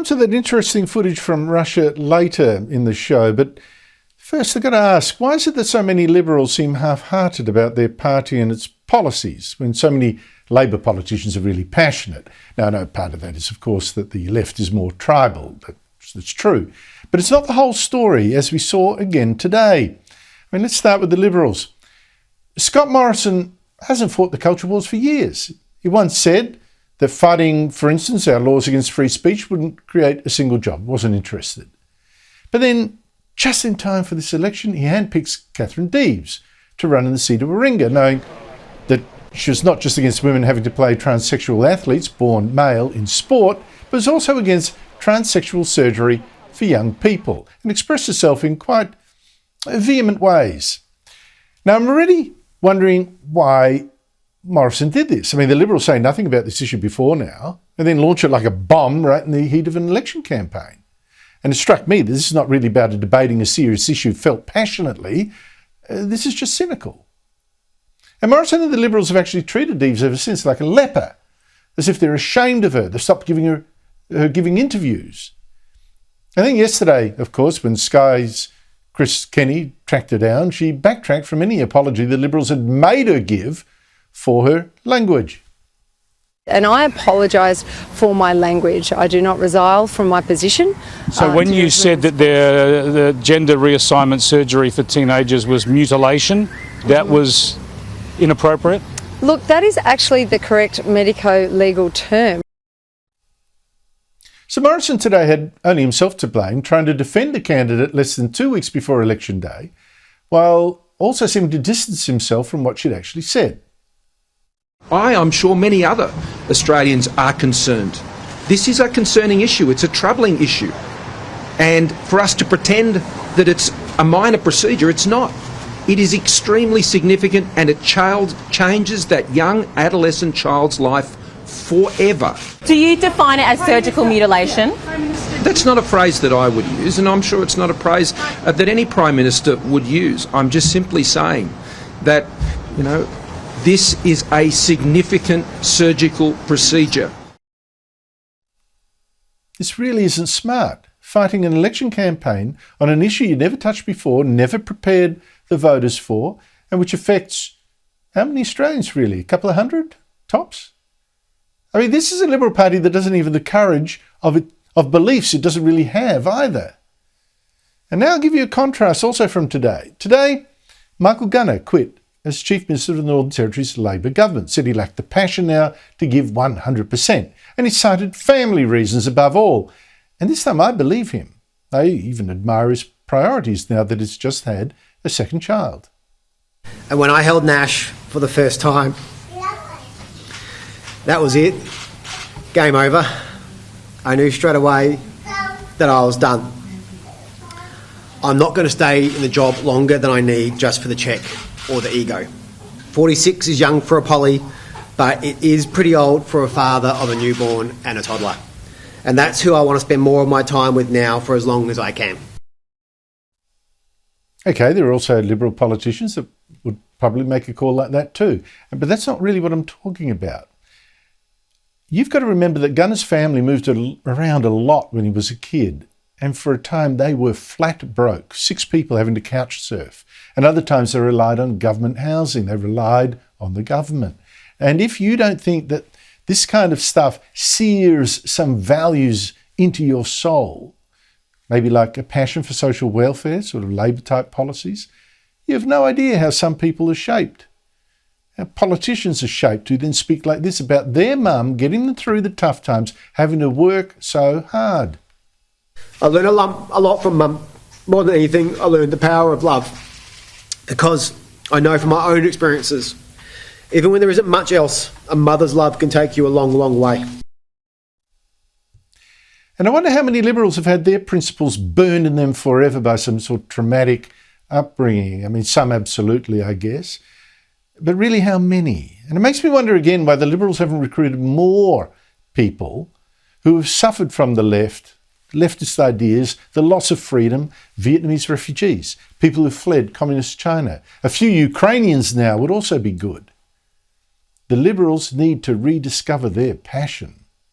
To that interesting footage from Russia later in the show, but first I've got to ask, why is it that so many Liberals seem half-hearted about their party and its policies when so many Labor politicians are really passionate? Now, I know part of that is, of course, that the left is more tribal. That's true. But it's not the whole story, as we saw again today. I mean, let's start with the Liberals. Scott Morrison hasn't fought the culture wars for years. He once said that fighting, for instance, our laws against free speech wouldn't create a single job. Wasn't interested. But then, just in time for this election, he handpicks Katherine Deves to run in the seat of Warringah, knowing that she was not just against women having to play transsexual athletes born male in sport, but was also against transsexual surgery for young people, and expressed herself in quite vehement ways. Now, I'm already wondering why Morrison did this. I mean, the Liberals say nothing about this issue before now, and then launch it like a bomb right in the heat of an election campaign. And it struck me that this is not really about debating a serious issue felt passionately. This is just cynical. And Morrison and the Liberals have actually treated Deves ever since like a leper, as if they're ashamed of her. They've stopped giving her giving interviews. I think yesterday, of course, when Sky's Chris Kenny tracked her down, she backtracked from any apology the Liberals had made her give for her language. And I apologise for my language. I do not resile from my position. So when you said that the gender reassignment surgery for teenagers was mutilation, that was inappropriate? Look, that is actually the correct medico-legal term. So Morrison today had only himself to blame, trying to defend a candidate less than 2 weeks before election day, while also seeming to distance himself from what she'd actually said. I'm sure many other Australians are concerned. This is a concerning issue. It's a troubling issue. And for us to pretend that it's a minor procedure, it's not. It is extremely significant, and it changes that young adolescent child's life forever. Do you define it as surgical mutilation? That's not a phrase that I would use, and I'm sure it's not a phrase that any Prime Minister would use. I'm just simply saying that, this is a significant surgical procedure. This really isn't smart. Fighting an election campaign on an issue you never touched before, never prepared the voters for, and which affects how many Australians really? A couple of hundred? Tops? I mean, this is a Liberal Party that doesn't even have the courage of beliefs it doesn't really have either. And now I'll give you a contrast also from today. Today, Michael Gunner quit as Chief Minister of the Northern Territory's Labor government, said he lacked the passion now to give 100%. And he cited family reasons above all. And this time I believe him. I even admire his priorities now that he's just had a second child. And when I held Nash for the first time, that was it. Game over. I knew straight away that I was done. I'm not going to stay in the job longer than I need just for the cheque or the ego. 46 is young for a poly, but it is pretty old for a father of a newborn and a toddler. And that's who I want to spend more of my time with now for as long as I can. Okay, there are also Liberal politicians that would probably make a call like that too. But that's not really what I'm talking about. You've got to remember that Gunner's family moved around a lot when he was a kid. And for a time they were flat broke, 6 people having to couch surf. And other times they relied on government housing. They relied on the government. And if you don't think that this kind of stuff sears some values into your soul, maybe like a passion for social welfare, sort of Labor-type policies, you have no idea how some people are shaped. How politicians are shaped who then speak like this about their mum getting them through the tough times, having to work so hard. I learned a lot from Mum. More than anything, I learned the power of love. Because I know from my own experiences, even when there isn't much else, a mother's love can take you a long, long way. And I wonder how many Liberals have had their principles burned in them forever by some sort of traumatic upbringing. I mean, some absolutely, I guess. But really, how many? And it makes me wonder again why the Liberals haven't recruited more people who have suffered from the leftist ideas, the loss of freedom, Vietnamese refugees, people who fled communist China. A few Ukrainians now would also be good. The Liberals need to rediscover their passion.